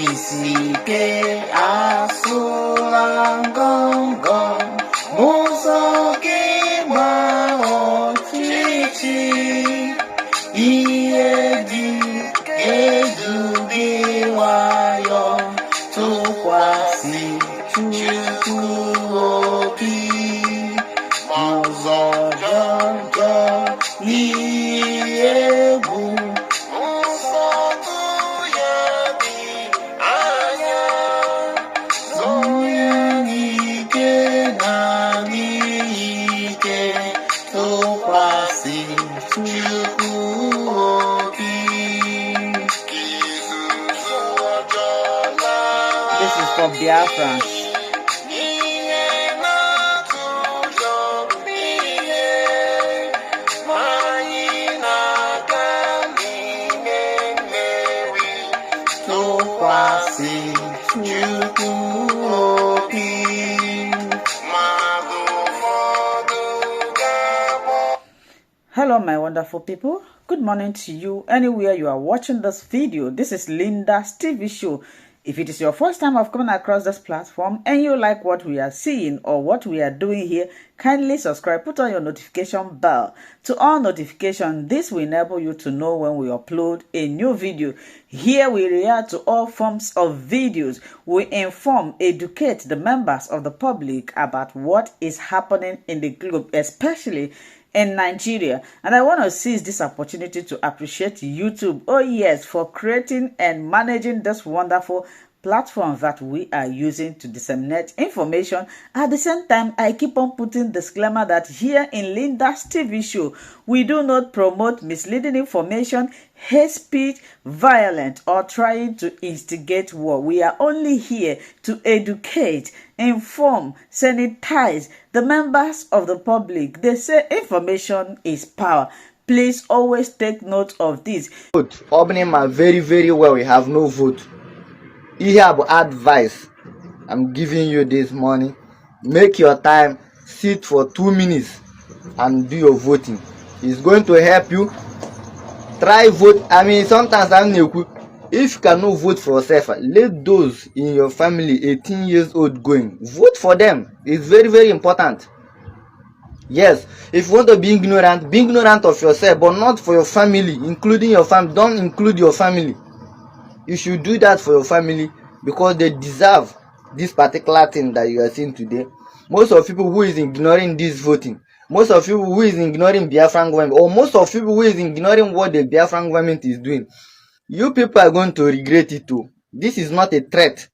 Isike asulangongo musoke maochichi iedi edubiwayo tukwasi chukuopi mazojojo niegu This is for Biafrans. Hello my wonderful people, good morning to you anywhere you are watching this video. This is Linda's TV show. If it is your first time of coming across this platform and you like what we are seeing or what we are doing here, kindly subscribe, put on your notification bell to all notifications. This will enable you to know when we upload a new video. Here we react to all forms of videos. We inform, educate the members of the public about what is happening in the globe, especially in Nigeria. And I want to seize this opportunity to appreciate YouTube, oh yes, for creating and managing this wonderful platform that we are using to disseminate information. At the same time, I keep on putting disclaimer that here in Linda's TV show, we do not promote misleading information, hate speech, violence, or trying to instigate war. We are only here to educate, inform, sanitize the members of the public. They say information is power. Please always take note of this. Vote. Opening my very well. We have no vote. You have advice I'm giving you this morning. Make your time, sit for 2 minutes and do your voting. It's going to help you. Try vote. I mean, sometimes if you cannot vote for yourself, let those in your family 18 years old going. Vote for them. It's very important. Yes, if you want to be ignorant of yourself, but not for your family, including your family. Don't include your family. You should do that for your family because they deserve this particular thing that you are seeing today. Most of people who is ignoring this voting, most of people who is ignoring Biafra government, or most of people who is ignoring what the Biafra government is doing, you people are going to regret it too. This is not a threat.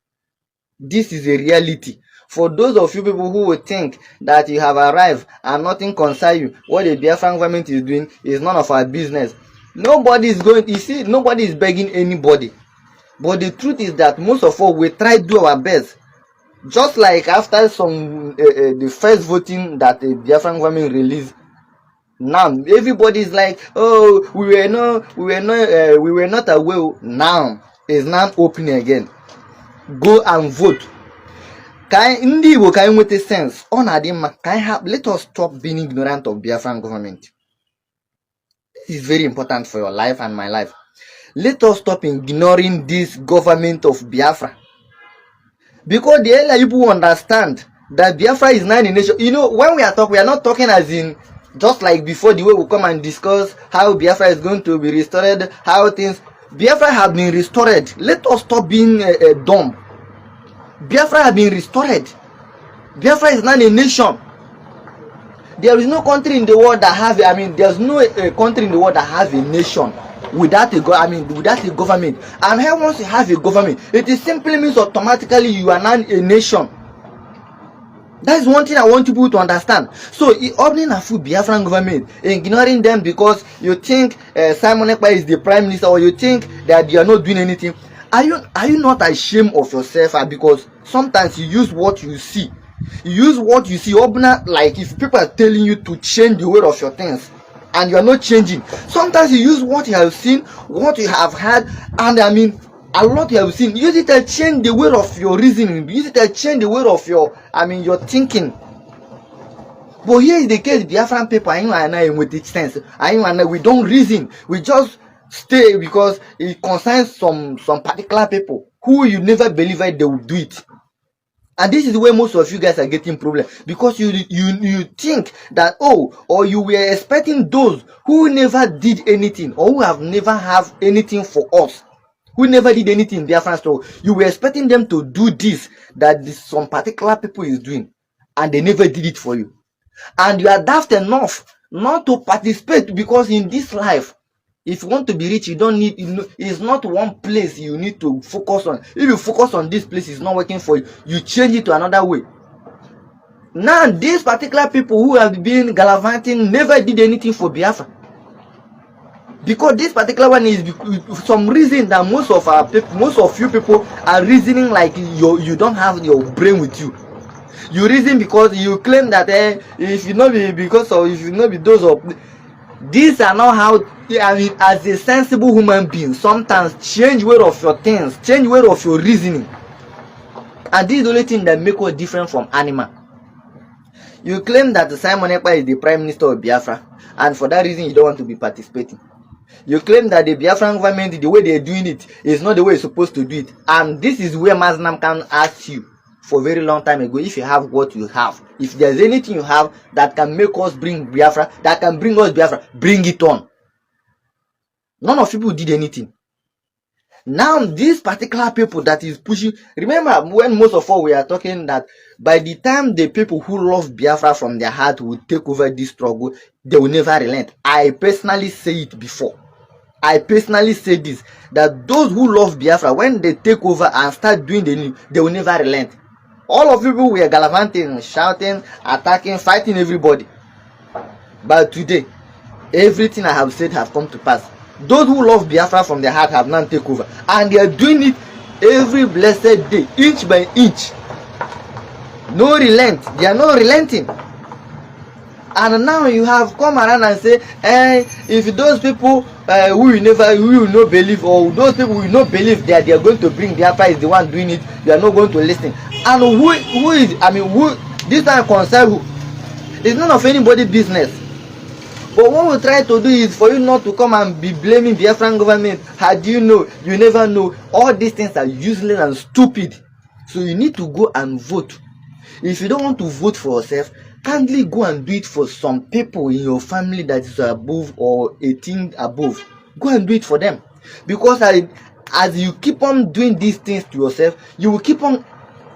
This is a reality. For those of you people who would think that you have arrived and nothing concerns you, what the Biafra government is doing is none of our business. Nobody is going, you see, nobody is begging anybody. But the truth is that most of us, we try to do our best. Just like after the first voting that the Biafran government released, now everybody is like, oh, we were not aware. Now it's now open again. Go and vote. Can make sense? Let us stop being ignorant of Biafran government. This is very important for your life and my life. Let us stop ignoring this government of Biafra. Because the earlier people understand that Biafra is not a nation. You know, when we are talking, we are not talking as in just like before the way we come and discuss how Biafra is going to be restored, how things. Biafra have been restored. Let us stop being dumb. Biafra have been restored. Biafra is not a nation. There is no country in the world that have, there's no country in the world that has a nation without a government. And here once you have a government, it is simply means automatically you are not a nation. That is one thing I want people to understand. So opening a full Biafran government, ignoring them because you think Simon Ekpa is the prime minister, or you think that they are not doing anything. Are you not ashamed of yourself? Because sometimes you use what you see. You use what you see. Like if people are telling you to change the way of your things, and you are not changing. Sometimes you use what you have seen, what you have heard, and a lot you have seen. Use it to change the way of your reasoning. Use it to change the way of your, your thinking. But here is the case, Biafran people, with it sense. We don't reason. We just stay because it concerns some particular people who you never believe that they will do it. And this is where most of you guys are getting problem, because you think that, oh, or you were expecting those who never did anything or who have never have anything for us, who never did anything in Biafran struggle. You were expecting them to do this that some particular people is doing, and they never did it for you. And you are daft enough not to participate, because in this life, if you want to be rich, you don't need, it's not one place you need to focus on. If you focus on this place, it's not working for you, you change it to another way. Now, these particular people who have been gallivanting never did anything for Biafra. Because this particular one is some reason that most of our people, most of you people are reasoning like you don't have your brain with you. You reason because you claim that if you not be because of, if you not be those of, these are not how. I mean, as a sensible human being, sometimes change way of your things, change way of your reasoning, and this is the only thing that make us different from animal. You claim that Simon Ekpa is the Prime Minister of Biafra, and for that reason you don't want to be participating. You claim that the Biafran government, the way they're doing it, is not the way it's supposed to do it, and this is where Maznam can ask you for a very long time ago, if you have what you have, if there's anything you have that can make us bring Biafra, that can bring us Biafra, bring it on. None of people did anything. Now, these particular people that is pushing, remember when most of us we are talking that by the time the people who love Biafra from their heart will take over this struggle, they will never relent. I personally say it before. I personally say this, that those who love Biafra, when they take over and start doing the new, they will never relent. All of you people were gallivanting, shouting, attacking, fighting everybody. But today, everything I have said have come to pass. Those who love Biafra from their heart have now taken over, and they are doing it every blessed day, inch by inch. No relent. They are not relenting. And now you have come around and say, if those people who will not believe, or those people will not believe that they are going to bring Biafra is the one doing it, you are not going to listen. And who is, I mean, who this time concern who? It's none of anybody's business. But what we try to do is for you not to come and be blaming the Biafran government. How do you know? You never know. All these things are useless and stupid. So you need to go and vote. If you don't want to vote for yourself, kindly go and do it for some people in your family that is above or 18 above. Go and do it for them. Because as you keep on doing these things to yourself, you will keep on,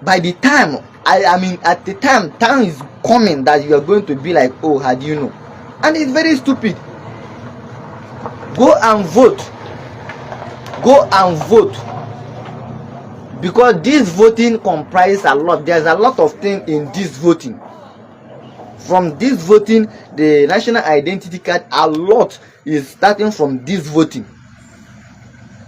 by the time, I mean at the time is coming that you are going to be like, oh, how do you know? And it's very stupid. Go and vote. Go and vote. Because this voting comprises a lot. There's a lot of things in this voting. From this voting, the national identity card, a lot is starting from this voting.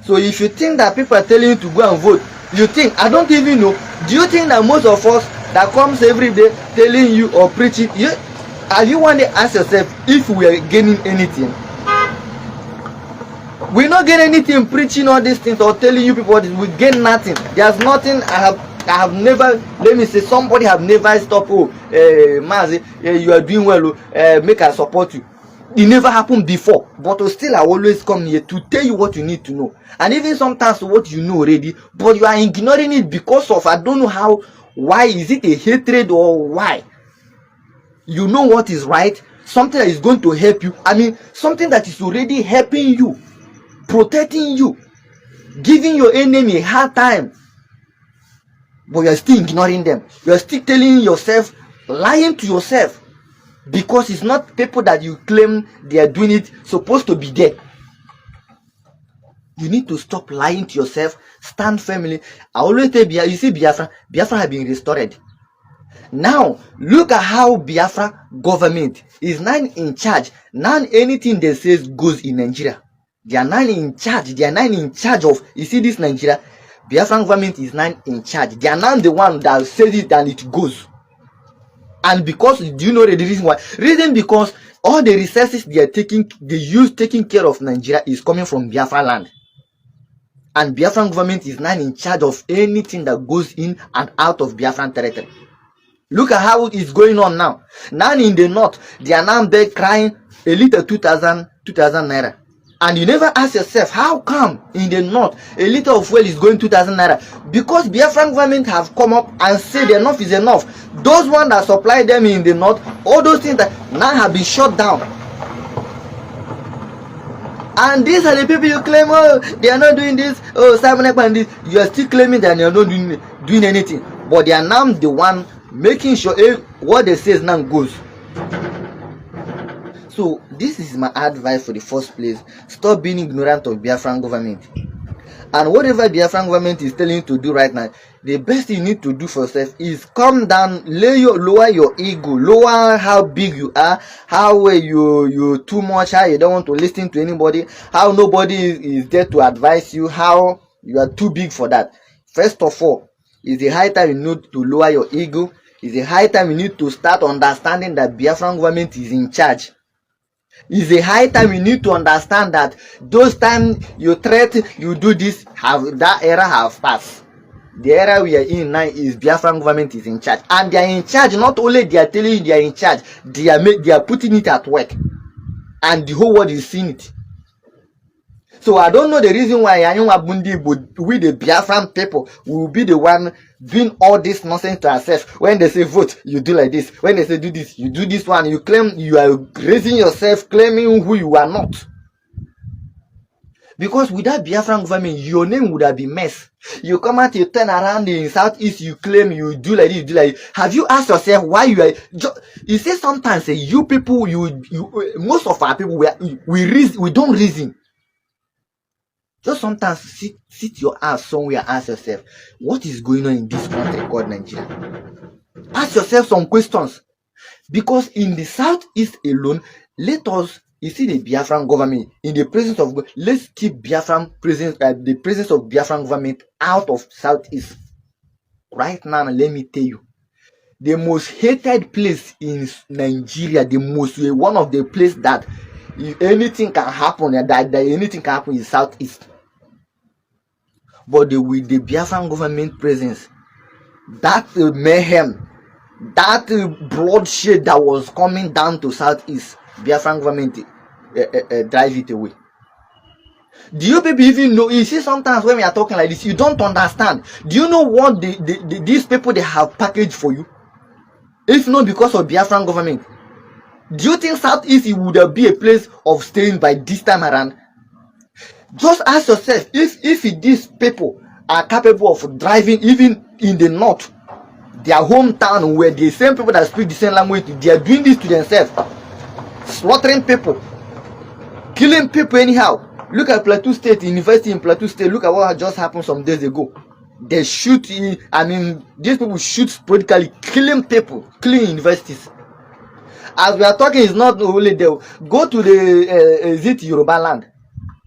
So if you think that people are telling you to go and vote, you think, I don't even know. Do you think that most of us that comes every day telling you or preaching, have you want to ask yourself if we are gaining anything? We not get anything preaching all these things or telling you people this. We gain nothing. There's nothing. I have never, let me say, somebody have never stopped. Oh, Mazi, you are doing well. Make us support you. It never happened before, but still I always come here to tell you what you need to know, and even sometimes what you know already, but you are ignoring it because of, I don't know how, why is it a hatred or why? You know what is right, something that is going to help you, I mean something that is already helping you, protecting you, giving your enemy a hard time, but you are still ignoring them. You are still telling yourself, lying to yourself, because it's not people that you claim they are doing it supposed to be there. You need to stop lying to yourself. Stand firmly. I always tell you see, Biafra has been restored. Now look at how Biafra government is now in charge. Now anything they say goes in Nigeria. They are now in charge. They are now in charge of, you see this Nigeria, Biafra government is now in charge. They are now the one that says it and it goes. And because, do you know the reason why? Reason because all the resources they are taking care of Nigeria is coming from Biafra land. And Biafran government is now in charge of anything that goes in and out of Biafran territory. Look at how it is going on now. Now in the north, they are now there crying a little 2,000 naira. And you never ask yourself, how come in the north a liter of fuel is going 2,000 naira? Because Biafran government have come up and said enough is enough. Those ones that supply them in the north, all those things that now have been shut down. And these are the people you claim, oh, they are not doing this, oh, Simon and this. You are still claiming that they are not doing anything. But they are now the one making sure what they say now goes. So this is my advice for the first place. Stop being ignorant of Biafran government. And whatever Biafran government is telling you to do right now, the best you need to do for yourself is come down, lower your ego, lower how big you are, how you too much, how you don't want to listen to anybody, how nobody is there to advise you, how you are too big for that. First of all, it's the high time you need to lower your ego. It's the high time you need to start understanding that Biafran government is in charge. It's a high time you need to understand that those times you threaten, you do this, that era have passed. The era we are in now is Biafran government is in charge, and they are in charge. Not only they are telling you they are in charge, they are putting it at work, and the whole world is seeing it. So I don't know the reason why we the Biafran people will be the one doing all this nonsense to ourselves. When they say vote, you do like this. When they say do this, you do this one. You claim you are raising yourself, claiming who you are not. Because without Biafran government, your name would have been mess. You come out, you turn around in Southeast, you claim you do like this, you do like this. Have you asked yourself why you are? You say sometimes, you people, most of our people, we don't reason. Just sometimes sit your ass somewhere and ask yourself, what is going on in this country called Nigeria? Ask yourself some questions. Because in the Southeast alone, let us, you see the Biafran government, in the presence of God, let's keep Biafran presence, the presence of Biafran government out of Southeast. Right now, let me tell you, the most hated place in Nigeria, one of the places that if anything can happen, that anything can happen in Southeast. But with the Biafran government presence, that mayhem, that bloodshed that was coming down to Southeast, Biafran government drive it away. Do you people even know? You see, sometimes when we are talking like this, you don't understand. Do you know what these people they have packaged for you? If not because of Biafran government, do you think Southeast it would be a place of staying by this time around? Just ask yourself, if these people are capable of driving even in the north, their hometown, where the same people that speak the same language, they are doing this to themselves, slaughtering people, killing people anyhow. Look at Plateau State University in Plateau State. Look at what just happened some days ago. They shoot, these people shoot sporadically, killing people, killing universities. As we are talking, it's not only there. Go to the Yoruba land.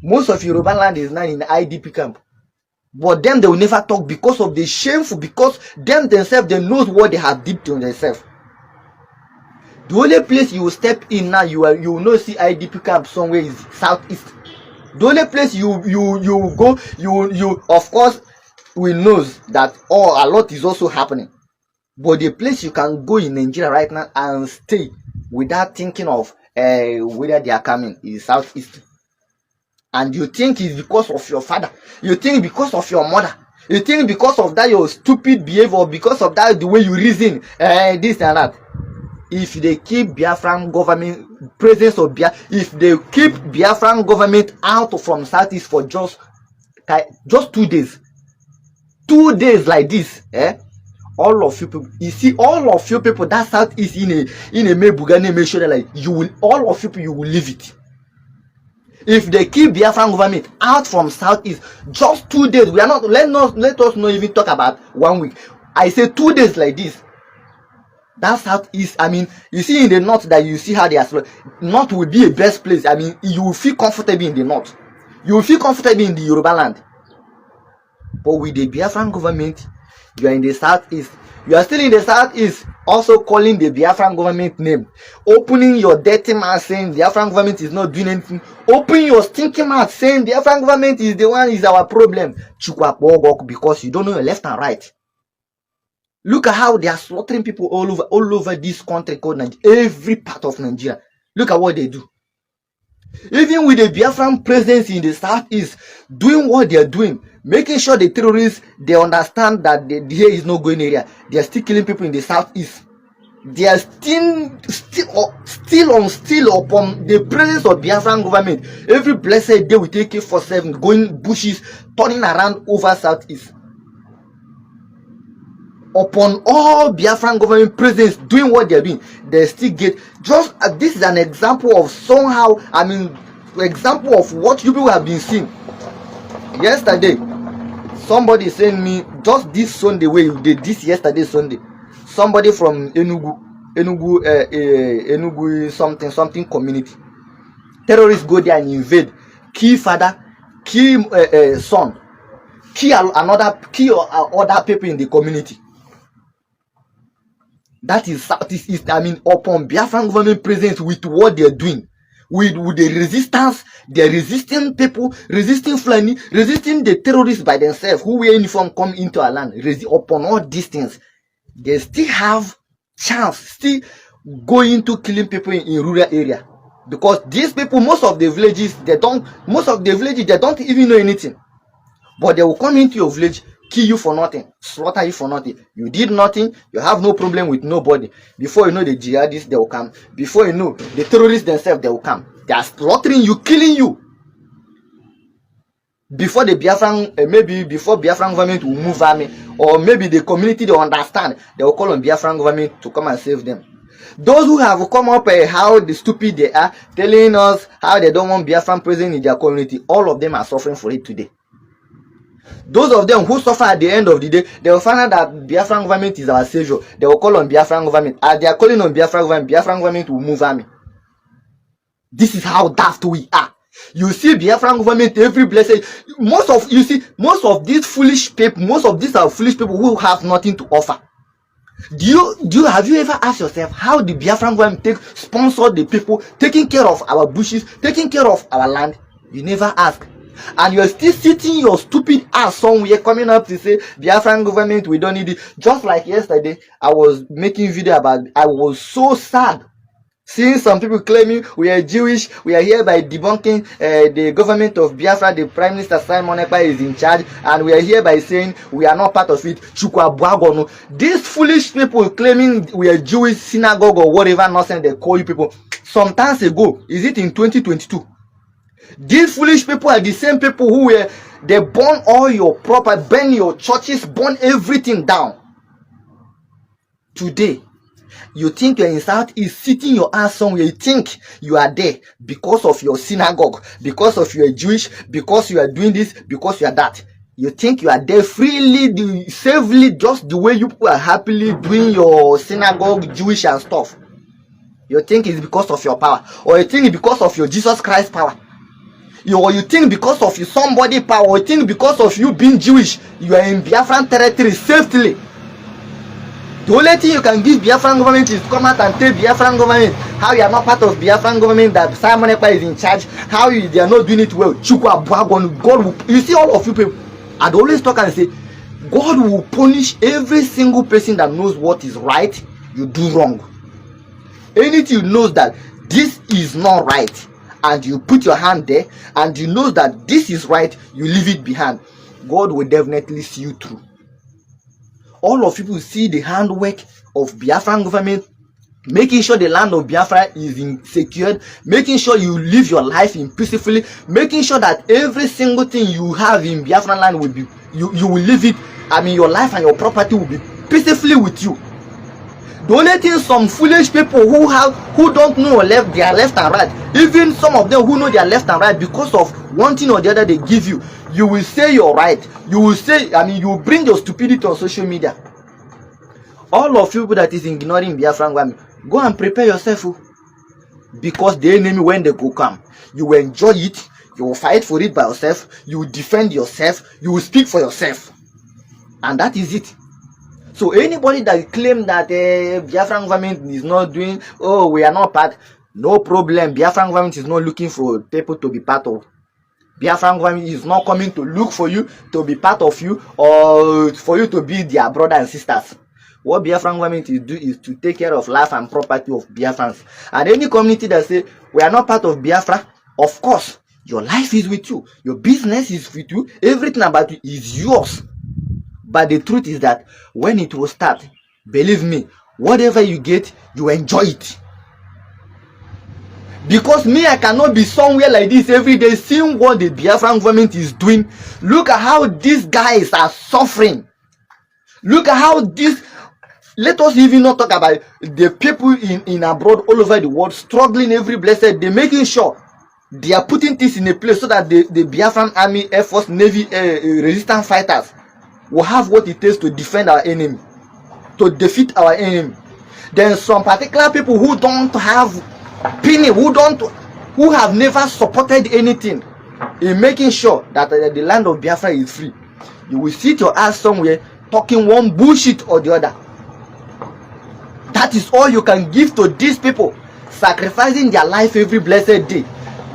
Most of Yoruba land is now in the IDP camp. But them, they will never talk because of the shameful, because them themselves, they know what they have did to themselves. The only place you will step in now, you will not see IDP camp somewhere is Southeast. The only place you go, of course, we know that a lot is also happening. But the place you can go in Nigeria right now and stay without thinking of whether they are coming is Southeast. And you think it's because of your father, you think because of your mother, you think because of that your stupid behavior, because of that the way you reason, this and that. If they keep Biafran government presence of if they keep Biafran government out from Southeast for just 2 days, 2 days like this, all of you people, you see, all of you people that Southeast in a Mebugane make sure that like all of you people you will leave it. If they keep Biafran government out from Southeast, just 2 days, we are not, let us not even talk about 1 week. I say 2 days like this. That Southeast, you see in the north that you see how they are. North will be a best place. You will feel comfortable in the north. You will feel comfortable in the Yoruba land. But with the Biafran government, you are in the Southeast. You are still in the Southeast, also calling the Biafran government name. Opening your dirty mouth saying Biafran government is not doing anything. Open your stinking mouth saying Biafran government is the one is our problem. Because you don't know your left and right. Look at how they are slaughtering people all over this country called Nigeria. Every part of Nigeria. Look at what they do. Even with the Biafran presence in the southeast, doing what they are doing, making sure the terrorists, they understand that here is no going area. They are still killing people in the southeast. They are still upon the presence of Biafran government. Every blessed day we take AK-47, going bushes, turning around over southeast. Upon all Biafran government presence doing what they're doing, they still get just this is an example of somehow, example of what you people have been seeing. Yesterday, somebody sent me just this Sunday where you did this yesterday Sunday. Somebody from Enugu something community. Terrorists go there and invade, kill father, kill son, kill other people in the community. That is Southeast. Upon Biafran government presence with what they're doing, with the resistance, they're resisting people, resisting Fulani, resisting the terrorists by themselves who wear uniform come into our land. Upon all these things, they still have chance, still going to killing people in rural area, because these people, most of the villages they don't even know anything, but they will come into your village, kill you for nothing, slaughter you for nothing. You did nothing, you have no problem with nobody. Before you know, the jihadists, they will come. Before you know, the terrorists themselves, they will come. They are slaughtering you, killing you. Before the Biafran, maybe before Biafran government will move army, or maybe the community, they understand, they will call on Biafran government to come and save them. Those who have come up how the stupid they are, telling us how they don't want Biafran present in their community, all of them are suffering for it today. Those of them who suffer at the end of the day, they will find out that Biafran government is our savior. They will call on Biafran government. As they are calling on Biafran government will move army. This is how daft we are. You see Biafran government every blessed. Most of these foolish people, most of these are foolish people who have nothing to offer. Have you ever asked yourself how the Biafran government sponsor the people, taking care of our bushes, taking care of our land? You never ask. And you're still sitting your stupid ass somewhere coming up to say Biafran government, we don't need it. Just like yesterday, I was making video about it. I was so sad seeing some people claiming we are Jewish, we are here by debunking the government of Biafra, the Prime Minister Simon Ekpa is in charge, and we are here by saying we are not part of it. These foolish people claiming we are Jewish synagogue or whatever nonsense they call you people, some times ago, is it in 2022? These foolish people are the same people who they burn all your property, burn your churches, burn everything down. Today, you think you're in Southeast, sitting your ass somewhere, you think you are there because of your synagogue, because of you are Jewish, because you are doing this, because you are that. You think you are there freely, safely, just the way you people are happily doing your synagogue, Jewish and stuff. You think it's because of your power, or you think it's because of your Jesus Christ power. Or you think because of somebody power, or you think because of you being Jewish, you are in Biafran territory safely. The only thing you can give Biafran government is to come out and tell Biafran government how you are not part of Biafran government, that Simon Ekpa is in charge, how they are not doing it well. God will, you see all of you people, I'd always talk and say, God will punish every single person that knows what is right, you do wrong. Anything you know that this is not right, and you put your hand there, and you know that this is right, you leave it behind, God will definitely see you through. All of you will see the handwork of Biafran government, making sure the land of Biafra is secured, making sure you live your life in peacefully, making sure that every single thing you have in Biafran land will be, you will live it, your life and your property will be peacefully with you. The only thing some foolish people who don't know left, their left and right, even some of them who know their left and right, because of one thing or the other they give you, you will say you're right. You will say, you will bring your stupidity on social media. All of you people that is ignoring Biafran government, go and prepare yourself, because the enemy, when they go come, you will enjoy it, you will fight for it by yourself, you will defend yourself, you will speak for yourself, and that is it. So anybody that claim that Biafran government is not doing, we are not part, no problem. Biafran government is not looking for people to be part of. Biafran government is not coming to look for you to be part of you, or for you to be their brother and sisters. What Biafran government is to take care of life and property of Biafrans. And any community that say we are not part of Biafra, Of course, your life is with you, your business is with you, everything about you is yours. But the truth is that when it will start, believe me, whatever you get, you enjoy it. Because me, I cannot be somewhere like this every day seeing what the Biafran government is doing. Look at how these guys are suffering. Look at how this... Let us even not talk about the people in abroad all over the world struggling every blessed day, making sure they are putting this in a place so that the Biafran army, air force, navy, resistance fighters will have what it takes to defend our enemy, to defeat our enemy. Then some particular people who don't have penny, who have never supported anything in making sure that the land of Biafra is free, you will sit your ass somewhere talking one bullshit or the other. That is all you can give to these people, sacrificing their life every blessed day,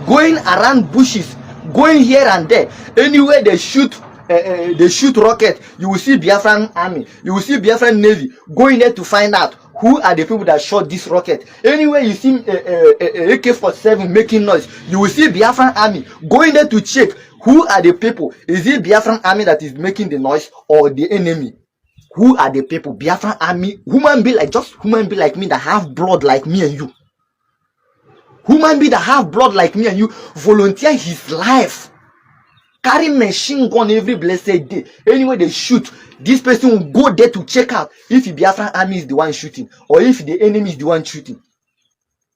going around bushes, going here and there. Anywhere they shoot rocket, you will see Biafran army, you will see Biafran navy going there to find out who are the people that shot this rocket. Anywhere you see AK-47 making noise, you will see Biafran army going there to check who are the people. Is it Biafran army that is making the noise or the enemy? Who are the people? Biafran army, human being like me that have blood like me and you. Human being that have blood like me and you volunteer his life, carry machine gun every blessed day. Anyway they shoot, this person will go there to check out if the Biafran army is the one shooting or if the enemy is the one shooting.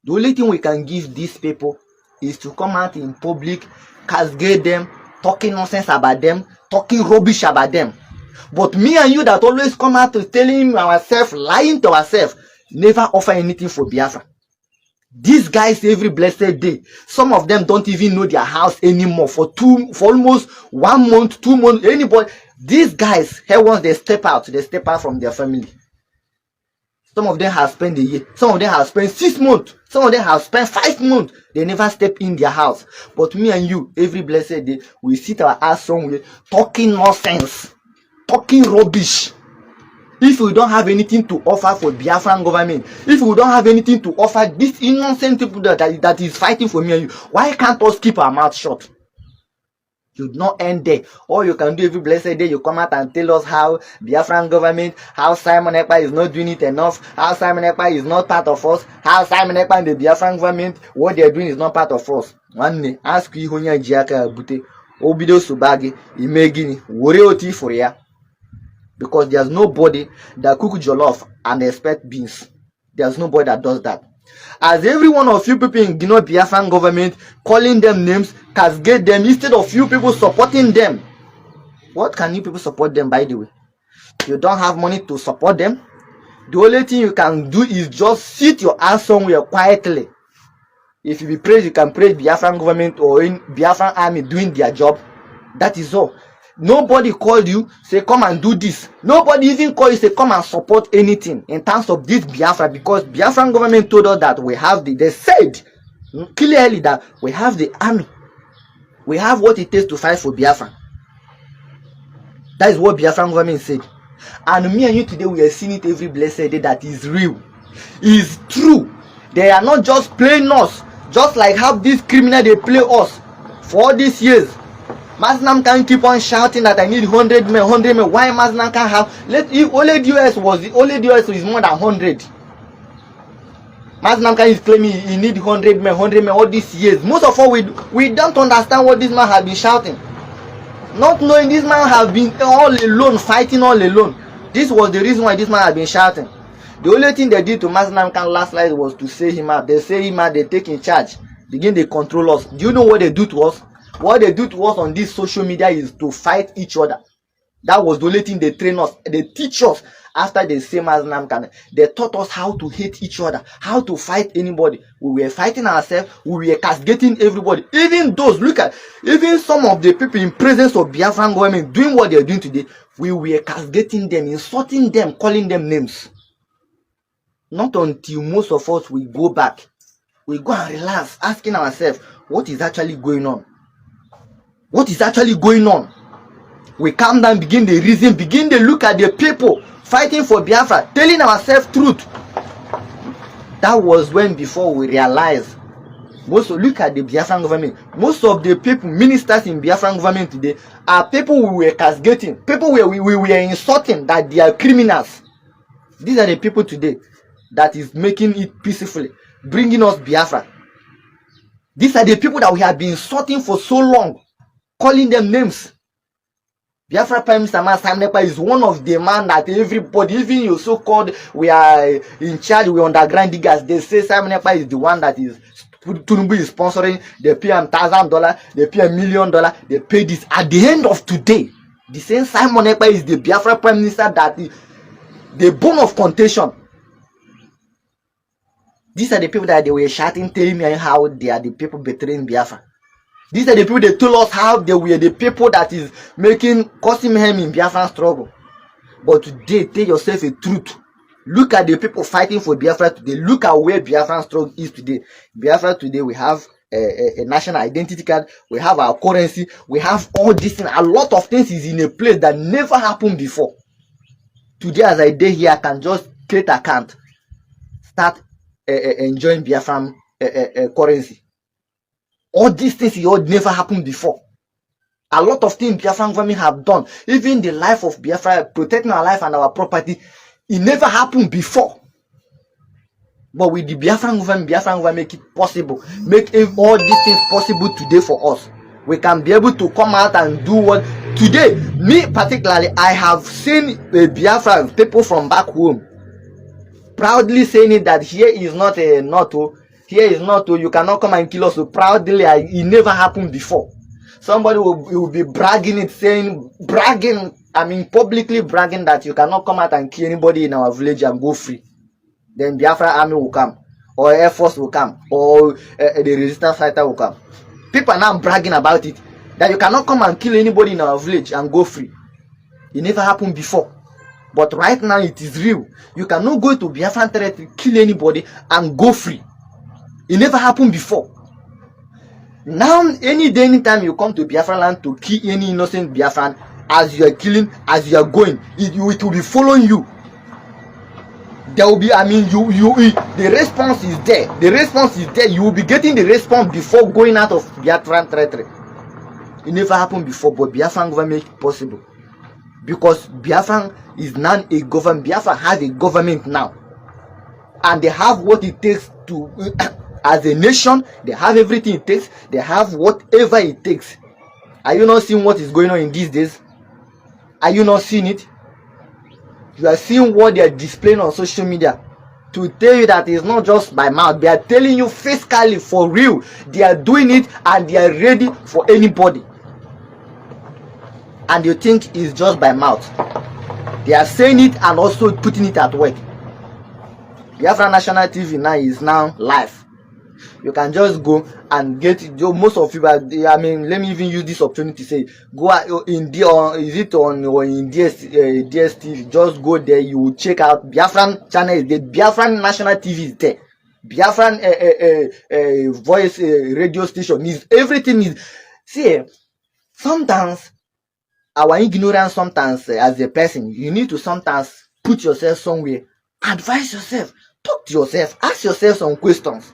The only thing we can give these people is to come out in public, castigate them, talking nonsense about them, talking rubbish about them. But me and you that always come out to telling ourselves, lying to ourselves, never offer anything for Biafra. These guys every blessed day, some of them don't even know their house anymore for almost 1 month, 2 months. Anybody, these guys here, once they step out from their family. Some of them have spent a year, some of them have spent 6 months, some of them have spent 5 months. They never step in their house. But me and you every blessed day, we sit our ass somewhere talking nonsense, talking rubbish. If we don't have anything to offer for Biafran government, if we don't have anything to offer this innocent people that is fighting for me and you, why can't us keep our mouth shut? You not end there. All you can do every blessed day, you come out and tell us how Biafran government, how Simon Ekpa is not doing it enough, how Simon Ekpa is not part of us, how Simon Ekpa and the Biafran government, what they are doing is not part of us. One day, ask you who you jiaka bute, obido subagi, imegini, wore oti for ya. Because there's nobody that cook jollof and expect beans. There's nobody that does that. As every one of you people in Biafran government calling them names, castigate them instead of you people supporting them. What can you people support them, by the way? You don't have money to support them. The only thing you can do is just sit your ass somewhere quietly. If you be praised, you can praise Biafran government or in Biafran army doing their job. That is all. Nobody called you, say come and do this. Nobody even called you, say come and support anything in terms of this Biafra, because Biafran government told us that we have they said clearly that we have the army. We have what it takes to fight for Biafra. That is what Biafran government said. And me and you today, we are seeing it every blessed day that is real. Is true. They are not just playing us, just like how these criminals they play us for all these years. Maznam can keep on shouting that I need 100 men. Why Maznam can't have? Only the US is more than 100. Maznam is claiming he need 100 men all these years. Most of all, we don't understand what this man has been shouting. Not knowing this man has been all alone, fighting all alone. This was the reason why this man has been shouting. The only thing they did to Maznam last night was to say him out. They say him out, they take in charge, begin they control us. Do you know what they do to us? What they do to us on this social media is to fight each other. That was the only thing they train us. They teach us after the same as Namkan. They taught us how to hate each other, how to fight anybody. We were fighting ourselves. We were castigating everybody. Even those, look at, even some of the people in presence of Biafran government doing what they're doing today, we were castigating them, insulting them, calling them names. Not until most of us we go back, we go and relax, asking ourselves, what is actually going on? What is actually going on? We calm down, begin the reason, begin to look at the people fighting for Biafra, telling ourselves truth. That was when before we realized Look at the Biafran government. Most of the people, ministers in Biafran government today, are people we were castigating, people we were insulting that they are criminals. These are the people today that is making it peacefully, bringing us Biafra. These are the people that we have been insulting for so long, calling them names. Biafra Prime Minister Simon Ekpa is one of the man that everybody, even you so-called, we are in charge, we underground diggers, they say Simon Ekpa is the one that is Tinubu is sponsoring. They pay him $1,000, they pay $1 million, they pay this. At the end of today, the same Simon Ekpa is the Biafra Prime Minister that is the bone of contention. These are the people that they were shouting, telling me how they are the people betraying Biafra. These are the people that told us how they were the people that is causing him in Biafran struggle. But today, tell yourself a truth. Look at the people fighting for Biafra today. Look at where Biafran struggle is today. Biafra today, we have a national identity card. We have our currency. We have all these things. A lot of things is in a place that never happened before. Today, as I did here, I can just create an account, start enjoying Biafran currency. All these things never happened before. A lot of things Biafran government have done, even the life of Biafra, protecting our life and our property, it never happened before. But with the Biafran government make it possible, make all these things possible today for us. We can be able to come out and do what today. Me particularly, I have seen Biafran people from back home proudly saying it that here is not a NATO. Here is not, you cannot come and kill us. So proudly, it never happened before. Somebody will be bragging it, publicly bragging that you cannot come out and kill anybody in our village and go free. Then Biafra army will come, or Air Force will come, or the resistance fighter will come. People are now bragging about it, that you cannot come and kill anybody in our village and go free. It never happened before. But right now, it is real. You cannot go to Biafran territory, kill anybody, and go free. It never happened before. Now, any day, anytime you come to Biafra land to kill any innocent Biafran, as you are killing, as you are going, it will be following you. There will be, the response is there. The response is there. You will be getting the response before going out of Biafran territory. It never happened before, but Biafran government make it possible. Because Biafran is now a government. Biafra has a government now. And they have what it takes to... as a nation, they have everything it takes. They have whatever it takes. Are you not seeing what is going on in these days? Are you not seeing it? You are seeing what they are displaying on social media to tell you that it's not just by mouth. They are telling you physically, for real. They are doing it and they are ready for anybody. And you think it's just by mouth. They are saying it and also putting it at work. Biafra National TV now is now live. You can just go and get it. Most of you, let me even use this opportunity to say, go in DSTV, just go there, you will check out Biafran channel. The Biafran National TV is there. Biafran voice radio station is everything is. See, sometimes our ignorance, sometimes as a person, you need to sometimes put yourself somewhere, advise yourself, talk to yourself, ask yourself some questions.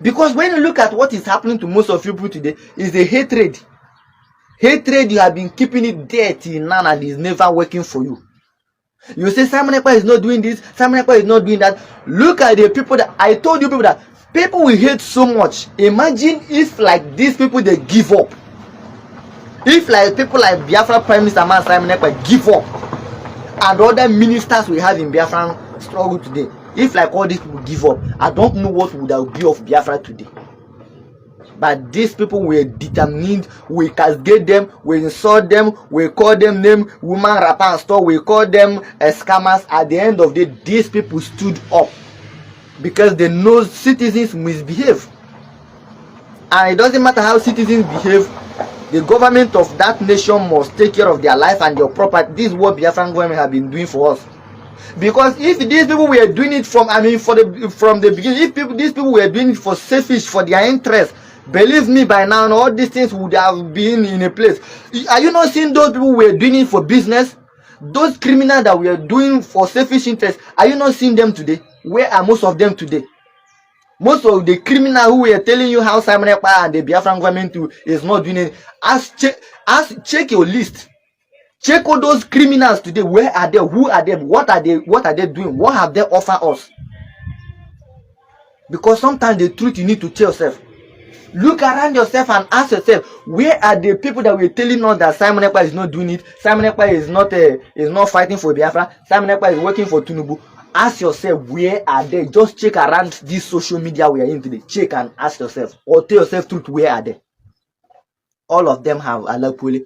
Because when you look at what is happening to most of you people today, is the hatred. Hatred, you have been keeping it there till now and it's never working for you. You say Simon Ekpa is not doing this, Simon Ekpa is not doing that. Look at the people that I told you people that people will hate so much. Imagine if like these people they give up. If like people like Biafra Prime Minister Simon Ekpa give up, and other ministers we have in Biafran struggle today. If like all these people give up, I don't know what would have be of Biafra today. But these people were determined. We castigate them, we insult them, we call them name, woman, rapper and stuff, we call them scammers. At the end of the day, these people stood up because they know citizens misbehave. And it doesn't matter how citizens behave, the government of that nation must take care of their life and their property. This is what Biafran government have been doing for us. Because if these people were doing it from the beginning, if these people were doing it for selfish, for their interest, believe me, by now all these things would have been in a place. Are you not seeing those people who were doing it for business? Those criminals that were doing for selfish interest, are you not seeing them today? Where are most of them today? Most of the criminals who were telling you how Simon Ekpa and the Biafran government is not doing it, check your list. Check all those criminals today. Where are they? Who are they? What are they doing? What have they offered us? Because sometimes the truth you need to tell yourself. Look around yourself and ask yourself, where are the people that were telling us that Simon Ekpa is not doing it? Simon Ekpa is not fighting for Biafra. Simon Ekpa is working for Tinubu. Ask yourself, where are they? Just check around this social media we are in today. Check and ask yourself, or tell yourself truth, where are they? All of them have alapuli.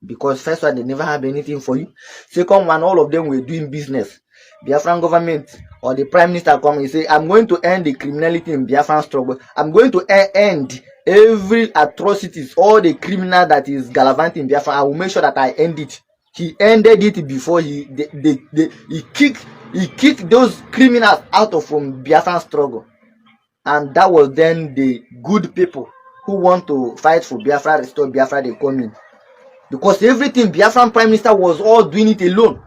Because first one, they never have anything for you. Second one, all of them were doing business. Biafran government or the prime minister come and say, I'm going to end the criminality in Biafran struggle. I'm going to end every atrocities, all the criminal that is gallivanting in Biafran. I will make sure that I end it. He ended it before he kicked those criminals out of from Biafran struggle. And that was then the good people who want to fight for Biafra, restore Biafra, they come in. Because everything Biafran prime minister was all doing it alone.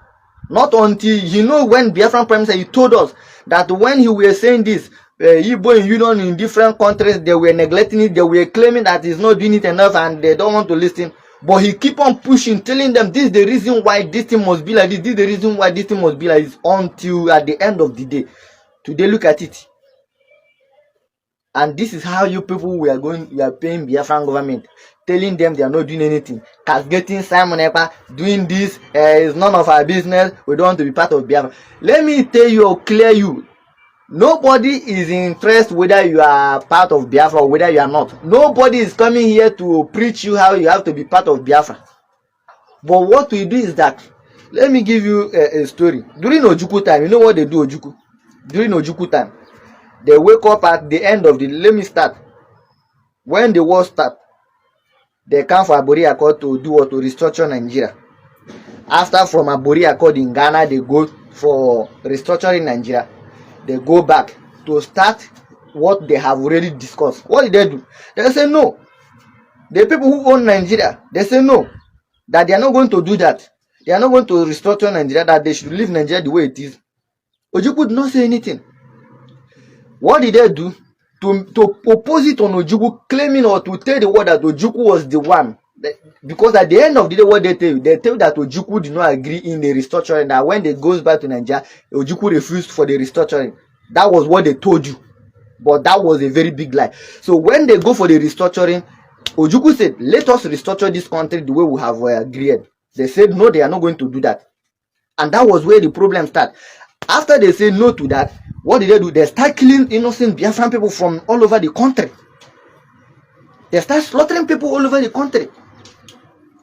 Not until, when Biafran prime minister, he told us that when he was saying this, Igbo and Union in different countries, they were neglecting it, they were claiming that he's not doing it enough and they don't want to listen. But he keep on pushing, telling them this is the reason why this thing must be like this, this is the reason why this thing must be like this, until at the end of the day. Today, look at it. And this is how you people we are paying Biafran government, telling them they are not doing anything. Castigating Simon Ekpa, doing this is none of our business. We don't want to be part of Biafra. Let me tell you or clear you. Nobody is interested whether you are part of Biafra or whether you are not. Nobody is coming here to preach you how you have to be part of Biafra. But what we do is that, let me give you a story. During Ojukwu time, you know what they do, Ojukwu? During Ojukwu time, they wake up at the end of the, let me start. When the war starts, they come for Abori Accord to do what? To restructure Nigeria. After from Abori Accord in Ghana, they go for restructuring Nigeria. They go back to start what they have already discussed. What did they do? They say no. The people who own Nigeria, they say no. That they are not going to do that. They are not going to restructure Nigeria, that they should leave Nigeria the way it is. Ojukwu did not say anything. What did they do? To oppose it on Ojukwu, claiming or to tell the world that Ojukwu was the one. Because at the end of the day, what they tell you that Ojukwu did not agree in the restructuring, that when they goes back to Nigeria, Ojukwu refused for the restructuring. That was what they told you. But that was a very big lie. So when they go for the restructuring, Ojukwu said, let us restructure this country the way we have agreed. They said, no, they are not going to do that. And that was where the problem started. After they say no to that, what did they do? They start killing innocent Biafran people from all over the country. They start slaughtering people all over the country.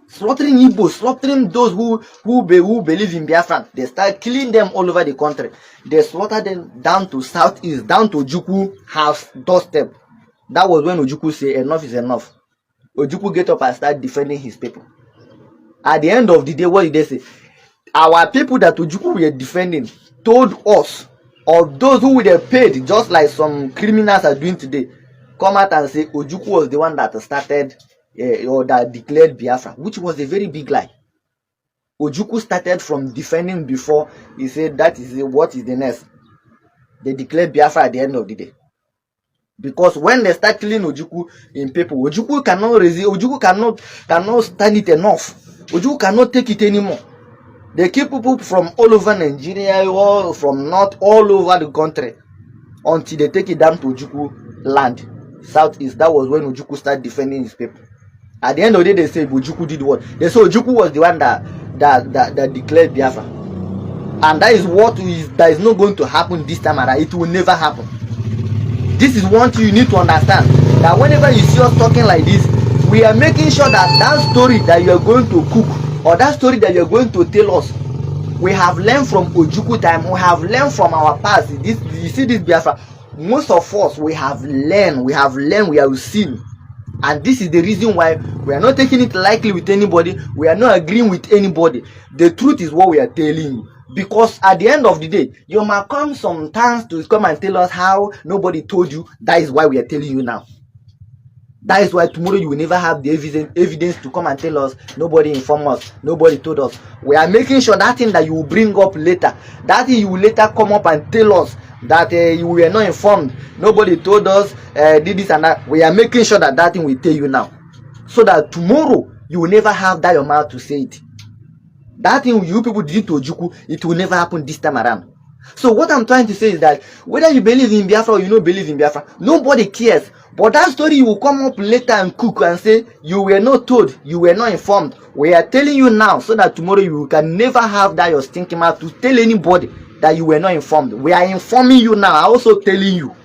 Slaughtering Igbos, slaughtering those who believe in Biafran. They start killing them all over the country. They slaughter them down to southeast, down to Ojukwu house doorstep. That was when Ojukwu say enough is enough. Ojukwu get up and start defending his people. At the end of the day, what did they say? Our people that Ojukwu were defending told us, of those who were paid, just like some criminals are doing today, come out and say Ojukwu was the one that started or that declared Biafra, which was a very big lie. Ojukwu started from defending before he said that is what is the next. They declared Biafra at the end of the day. Because when they start killing Ojukwu in people, Ojukwu cannot resist, Ojukwu cannot stand it enough. Ojukwu cannot take it anymore. They keep people from all over Nigeria, or from north, all over the country, until they take it down to Ojukwu land, southeast. That was when Ojukwu started defending his people. At the end of the day, they say Ojukwu did what? They say Ojukwu was the one that declared Biafra. And that is that is not going to happen this time around. It will never happen. This is one thing you need to understand. That whenever you see us talking like this, we are making sure that that story that you are going to cook, or that story that you are going to tell us, we have learned from Ojukwu time, we have learned from our past. You see this Biafra, most of us, we have learned, we have seen. And this is the reason why we are not taking it lightly with anybody, we are not agreeing with anybody. The truth is what we are telling you. Because at the end of the day, you might come sometimes to come and tell us how nobody told you. That is why we are telling you now. That is why tomorrow you will never have the evidence to come and tell us, nobody informed us, nobody told us. We are making sure that thing that you will bring up later, that thing you will later come up and tell us, that we were not informed, nobody told us, did this and that. We are making sure that that thing will tell you now, so that tomorrow you will never have that your mouth to say it. That thing you people did to Ojukwu, it will never happen this time around. So what I'm trying to say is that whether you believe in Biafra or you don't believe in Biafra, nobody cares. But that story will come up later and cook and say you were not told, you were not informed. We are telling you now so that tomorrow you can never have that your stinking mouth to tell anybody that you were not informed. We are informing you now, also telling you.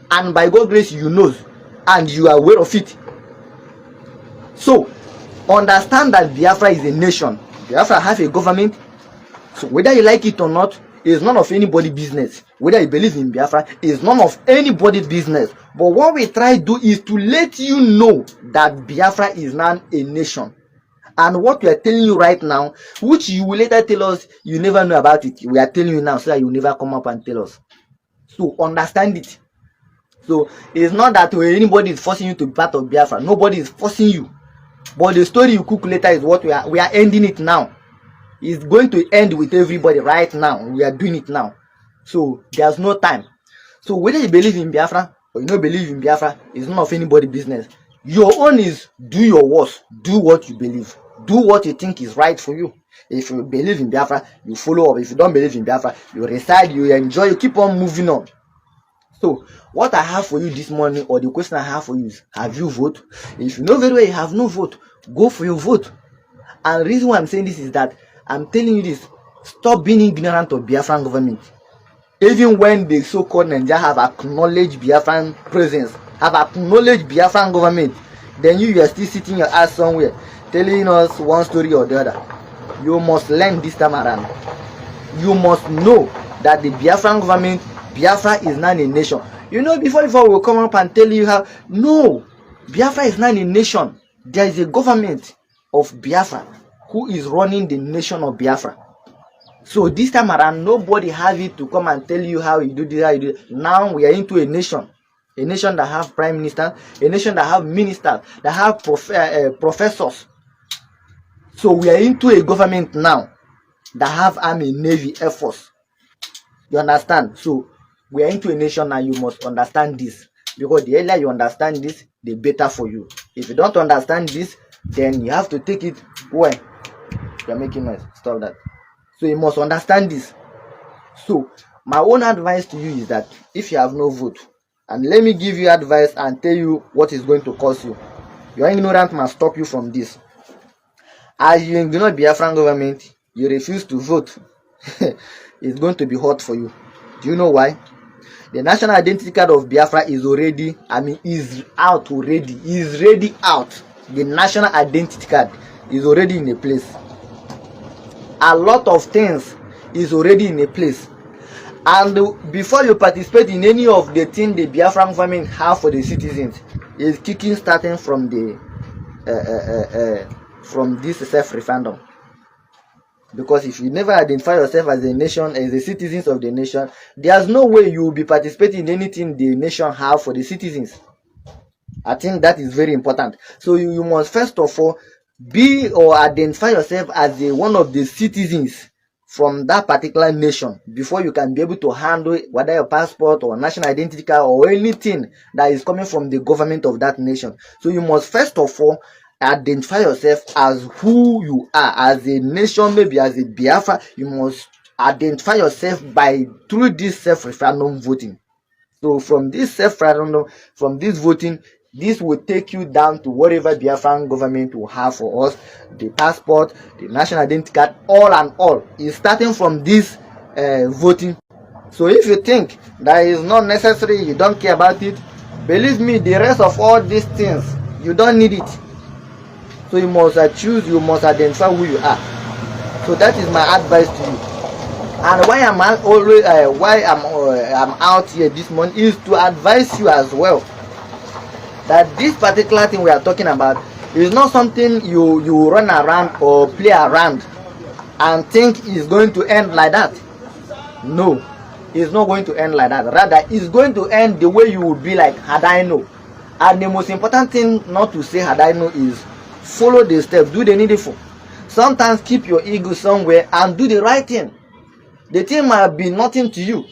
And by God's grace, you know, and you are aware of it. So understand that Biafra is a nation. Biafra has a government. So whether you like it or not, it's none of anybody's business. Whether you believe in Biafra, it's none of anybody's business. But what we try to do is to let you know that Biafra is now a nation. And what we are telling you right now, which you will later tell us you never know about it, we are telling you now so that you never come up and tell us. So understand it. So it's not that anybody is forcing you to be part of Biafra. Nobody is forcing you. But the story you cook later is what we are ending it now. It's going to end with everybody right now. We are doing it now. So there's no time. So whether you believe in Biafra or you don't believe in Biafra, it's none of anybody's business. Your own is do your worst. Do what you believe. Do what you think is right for you. If you believe in Biafra, you follow up. If you don't believe in Biafra, you reside, you enjoy, you keep on moving on. So what I have for you this morning, or the question I have for you is, have you voted? If you know very well you have no vote, go for your vote. And the reason why I'm saying this is that I'm telling you this, stop being ignorant of Biafran government. Even when the so-called Nigeria have acknowledged Biafran presence, have acknowledged Biafran government, then you are still sitting your ass somewhere, telling us one story or the other. You must learn this time around. You must know that the Biafran government, Biafra is not a nation. You know, before we'll come up and tell you how, no, Biafra is not a nation. There is a government of Biafra who is running the nation of Biafra. So this time around, nobody have it to come and tell you how you do this, how you do it. Now we are into a nation that have prime minister, a nation that have ministers, that have professors. So we are into a government now that have army, navy, air force. You understand? So we are into a nation now. You must understand this, because the earlier you understand this, the better for you. If you don't understand this, then you have to take it where you're making noise. Stop that. So you must understand this. So my own advice to you is that if you have no vote, and let me give you advice and tell you what is going to cause you. Your ignorance must stop you from this. As you ignore Biafran government, you refuse to vote. It's going to be hot for you. Do you know why? The national identity card of Biafra is already, is out already. Is ready out. The national identity card is already in a place. A lot of things is already in a place. And before you participate in any of the things the Biafran government have for the citizens, is kicking starting from the from this self-referendum. Because if you never identify yourself as a nation, as the citizens of the nation, there's no way you will be participating in anything the nation have for the citizens. I think that is very important. So you must first of all be or identify yourself as one of the citizens from that particular nation before you can be able to handle whether your passport or national identity card or anything that is coming from the government of that nation. So you must first of all identify yourself as who you are, as a nation, maybe as a Biafra. You must identify yourself through this self-referendum voting. So from this self-referendum, from this voting, this will take you down to whatever Biafran government will have for us, the passport, the national identity card, all and all is starting from this voting. So if you think that is not necessary, you don't care about it, believe me, the rest of all these things, you don't need it. So you must choose, you must identify who you are. So that is my advice to you. And why I'm always I'm out here this morning is to advise you as well that this particular thing we are talking about is not something you run around or play around and think is going to end like that. No, it's not going to end like that. Rather, it's going to end the way you would be like, had I know. And the most important thing not to say had I know is follow the steps, do the needful. Sometimes keep your ego somewhere and do the right thing. The thing might be nothing to you,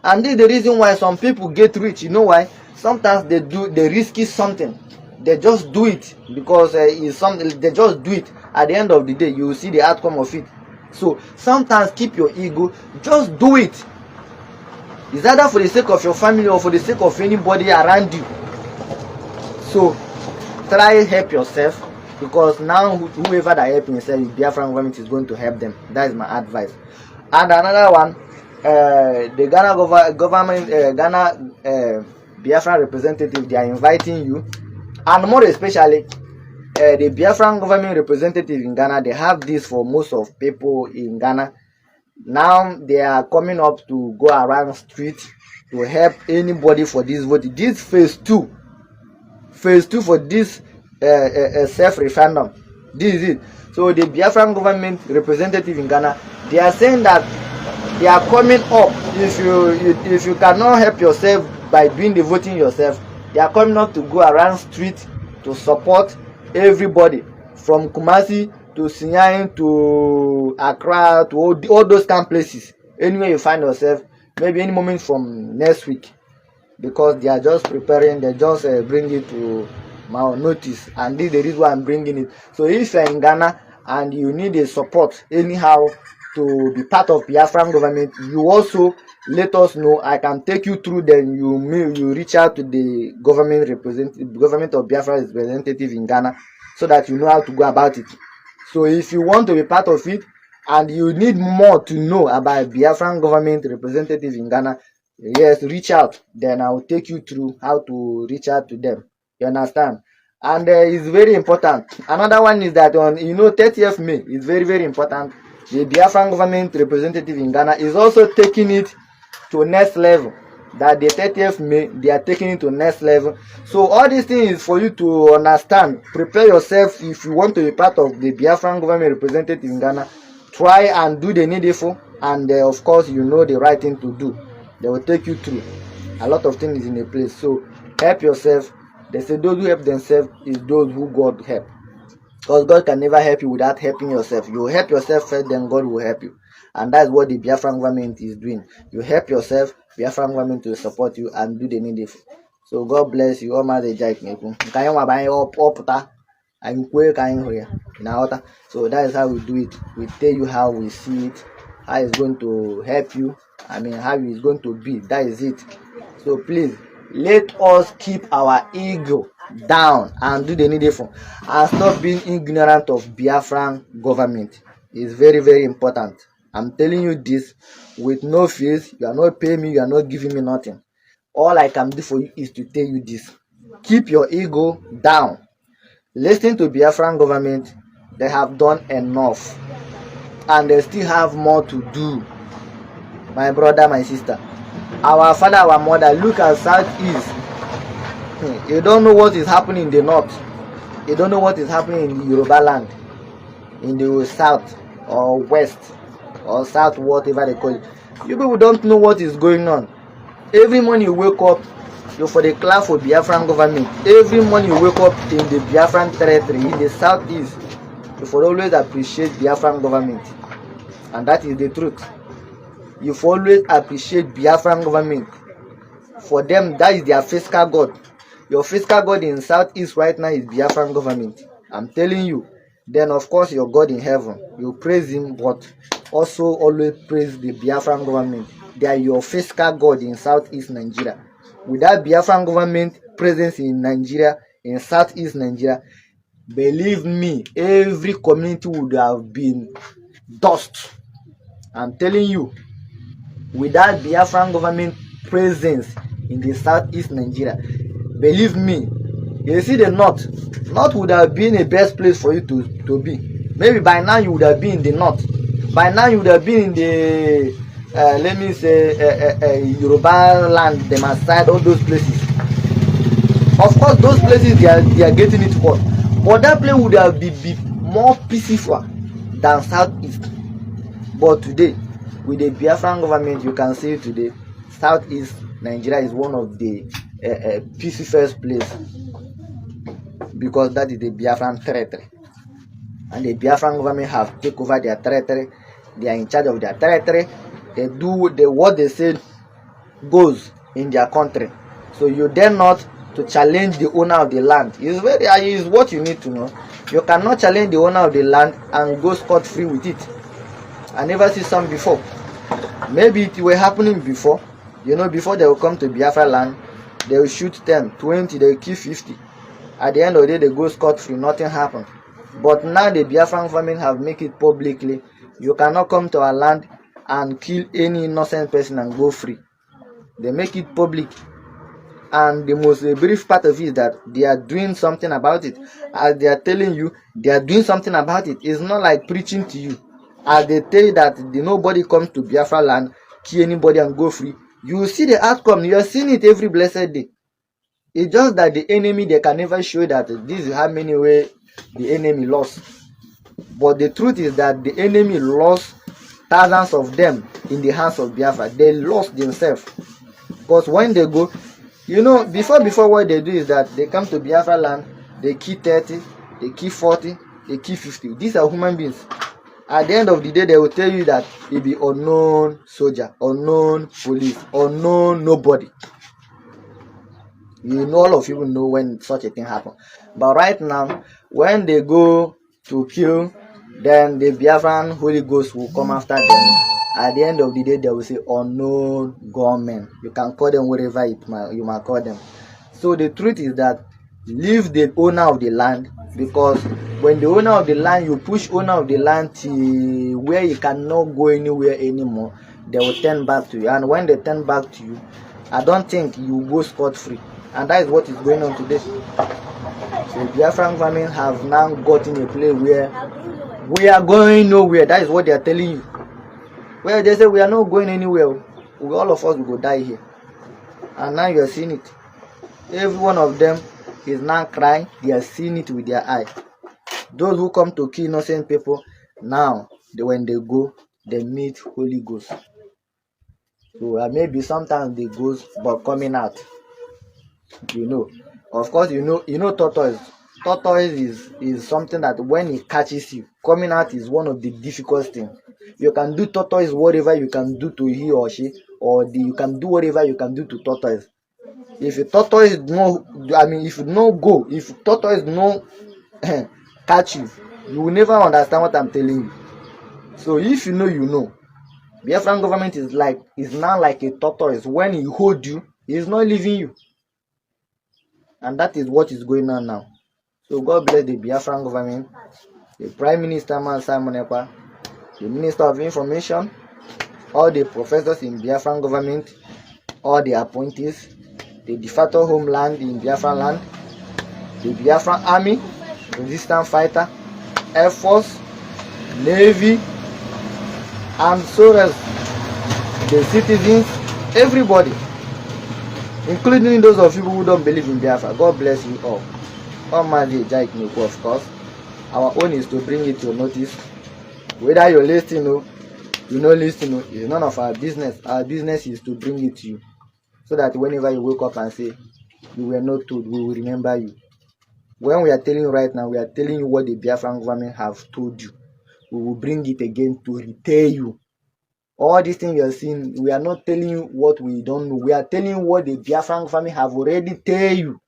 And this is the reason why some people get rich. You know why? Sometimes they risky something. They just do it because it's something. They just do it. At the end of the day, you will see the outcome of it. So sometimes keep your ego. Just do it. It's either for the sake of your family or for the sake of anybody around you. So try help yourself, because now whoever that help himself, the Biafran government is going to help them. That is my advice. And another one, the Ghana government, Ghana Biafran representative, they are inviting you, and more especially the Biafran government representative in Ghana. They have this for most of people in Ghana. Now they are coming up to go around street to help anybody for this vote. This phase two for this self-referendum. This is it. So the Biafran government representative in Ghana, they are saying that they are coming up. If you cannot help yourself by doing the voting yourself, they are coming up to go around street to support everybody from Kumasi to Sinyain to Accra to all those kind of places. Anywhere you find yourself, maybe any moment from next week, because they are just preparing. They just bring it to my notice, and this is the reason why I'm bringing it. So if you're in Ghana and you need a support anyhow to be part of Biafran government, you also let us know. I can take you through. Then you reach out to the government of Biafra representative in Ghana, so that you know how to go about it. So if you want to be part of it and you need more to know about Biafran government representative in Ghana, yes, reach out. Then I will take you through how to reach out to them. You understand? And it's very important. Another one is that on 30th May is very, very important. The Biafran government representative in Ghana is also taking it to next level. That the 30th May, they are taking it to next level. So all these things is for you to understand. Prepare yourself if you want to be part of the Biafran government representative in Ghana. Try and do the needful, and of course you know the right thing to do. They will take you through. A lot of things is in a place. So help yourself. They say those who help themselves is those who God help. Because God can never help you without helping yourself. You help yourself first, then God will help you. And that's what the Biafran government is doing. You help yourself, Biafran government will support you and do the needful. So God bless you. So that is how we do it. We tell you how we see it, how it's going to help you. How it's going to be. That is it. So please, let us keep our ego down and do the needful, and stop being ignorant of Biafran government. It's very, very important. I'm telling you this with no fees. You are not paying me. You are not giving me nothing. All I can do for you is to tell you this. Keep your ego down. Listen to Biafran government. They have done enough, and they still have more to do. My brother, my sister, our father, our mother, look at Southeast. You don't know what is happening in the north. You don't know what is happening in the Yoruba land, in the south or west or south, whatever they call it. You people don't know what is going on. Every morning you wake up, you're for the clap for Biafran government. Every morning you wake up in the Biafran territory, in the southeast, you for always appreciate Biafran government. And that is the truth. You for always appreciate Biafran government. For them, that is their fiscal god. Your fiscal god in southeast right now is Biafran government. I'm telling you. Then of course your God in heaven, you praise him, but also always praise the Biafran government. They are your fiscal god in southeast Nigeria. Without Biafran government presence in Nigeria, in southeast Nigeria, believe me, every community would have been dust. I'm telling you, without Biafran government presence in the southeast Nigeria, believe me, you see the north would have been a best place for you to be. Maybe by now you would have been in the north. By now you would have been in the let me say Yoruba land, the Maasai, all those places. Of course, those places they are getting it hot, but that place would have been more peaceful than southeast. But today, with the Biafran government, you can see today, southeast Nigeria is one of the peacefulest place, because that is the Biafran territory, and the Biafran government have taken over their territory. They are in charge of their territory. They do what they say goes in their country. So you dare not to challenge the owner of the land. Is what you need to know. You cannot challenge the owner of the land and go scot-free with it. I never see some before. Maybe it were happening before. Before they will come to Biafra land, they will shoot 10, 20, they will kill 50. At the end of the day, they go scot-free, nothing happened. But now the Biafran government have made it publicly. You cannot come to our land and kill any innocent person and go free. They make it public. And the most brief part of it is that they are doing something about it. As they are telling you, they are doing something about it. It's not like preaching to you. As they tell you that nobody comes to Biafra land, kill anybody and go free, you will see the outcome. You are seeing it every blessed day. It's just that the enemy, they can never show that this is how many ways the enemy lost. But the truth is that the enemy lost thousands of them in the hands of Biafra. They lost themselves. Because when they go, before what they do is that they come to Biafra land, they kill 30, they kill 40, they kill 50. These are human beings. At the end of the day, they will tell you that it be unknown soldier, unknown police, unknown nobody. All of you will know when such a thing happens. But right now, when they go to kill, then the Biafran Holy Ghost will come after them. At the end of the day, they will say unknown gunmen. You can call them whatever you might call them. So the truth is that leave the owner of the land, because when the owner of the land, you push owner of the land to where you cannot go anywhere anymore, they will turn back to you. And when they turn back to you, I don't think you go scot-free. And that is what is going on today. So the Biafran government have now gotten a place where we are going nowhere. That is what they are telling you. Well, they say we are not going anywhere. All of us will go die here. And now you are seeing it. Every one of them is now crying. They are seeing it with their eye. Those who come to kill innocent people, now when they go, they meet Holy Ghost. So maybe sometimes they go, but coming out. Of course, tortoise. Tortoise is something that when it catches you, coming out is one of the difficult things. You can do tortoise whatever you can do to he or she, you can do whatever you can do to tortoise. If a tortoise if tortoise no catch you, you will never understand what I'm telling you. So if you know, Biafran government is now like a tortoise. When he hold you, he is not leaving you. And that is what is going on now. So God bless the Biafran government, the Prime Minister Man Simon Ekpa, the Minister of Information, all the professors in Biafran government, all the appointees, the de facto homeland in Biafran land, the Biafran army, resistance fighter, Air Force, Navy, and so else, the citizens, everybody, including those of you who don't believe in Biafra. God bless you all. Almighty Exile Sh0Ck, of course. Our own is to bring it to notice. Whether you're listening or you're not listening, it's none of our business. Our business is to bring it to you, so that whenever you wake up and say, you were not told, we will remember you. When we are telling you right now, we are telling you what the Biafran government have told you. We will bring it again to retell you. All these things you are seeing, we are not telling you what we don't know. We are telling you what the Biafran government have already tell you.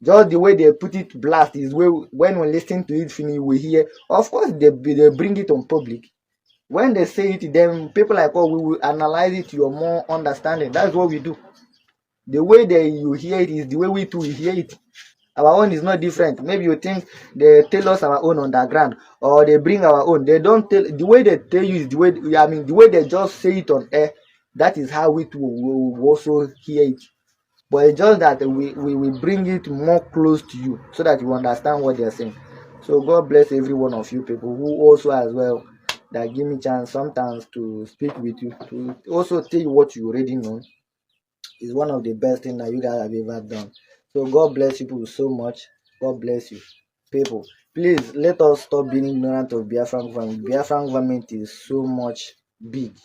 Just the way they put it blast is when we listen to it, we hear. Of course, they bring it on public. When they say it, then people like us, we will analyze it to your more understanding. That's what we do. The way you hear it is the way we too hear it. Our own is not different. Maybe you think they tell us our own underground, or they bring our own. They don't tell. The way they tell you is the way. The way they just say it on air. That is how we too will also hear it. But it's just that we bring it more close to you, so that you understand what they're saying. So God bless every one of you people who also as well that give me chance sometimes to speak with you, to also tell you what you already know. Is one of the best things that you guys have ever done. So God bless you people so much. God bless you people. Please let us stop being ignorant of Biafran government. Biafran government is so much big.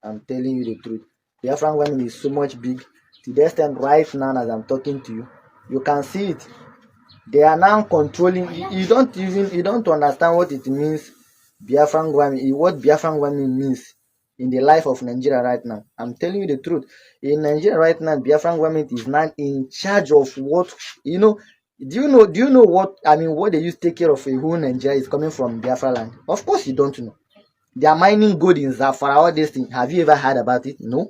I'm telling you the truth. Biafran government is so much big. To the extent right now as I'm talking to you, you can see it. They are now controlling. You don't understand what it means. Biafran government. What Biafran government means in the life of Nigeria right now. I'm telling you the truth. In Nigeria right now, Biafran government is not in charge of what, do you know what, what they use to take care of a whole Nigeria is coming from Biafra land? Of course you don't know. They are mining gold in Zafara, all these things. Have you ever heard about it? No.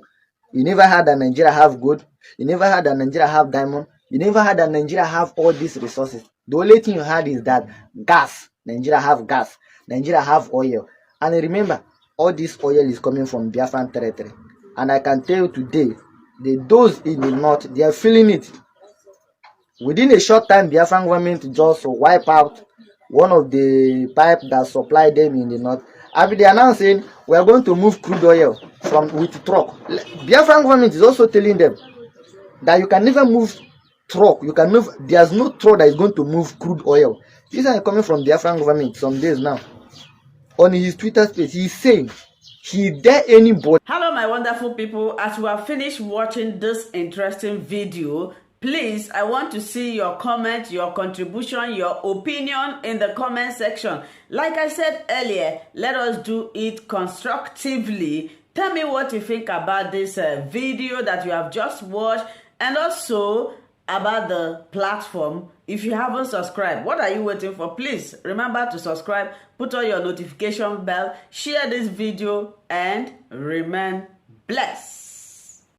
You never heard that Nigeria have gold. You never heard that Nigeria have diamond. You never heard that Nigeria have all these resources. The only thing you heard is that gas. Nigeria have gas. Nigeria have oil. And remember, all this oil is coming from Biafran territory. And I can tell you today, those in the north, they are feeling it. Within a short time, Biafran government just wipe out one of the pipe that supply them in the north. After they are now saying we are going to move crude oil from with truck. Biafran government is also telling them that you can never move truck. You can move. There's no truck that is going to move crude oil. These are coming from Biafran government some days now. On his Twitter space, he's saying, he dare anybody. Hello, my wonderful people. As we have finished watching this interesting video, please, I want to see your comment, your contribution, your opinion in the comment section. Like I said earlier, let us do it constructively. Tell me what you think about this video that you have just watched, and also about the platform. If you haven't subscribed, what are you waiting for? Please remember to subscribe, put on your notification bell, share this video, and remain blessed.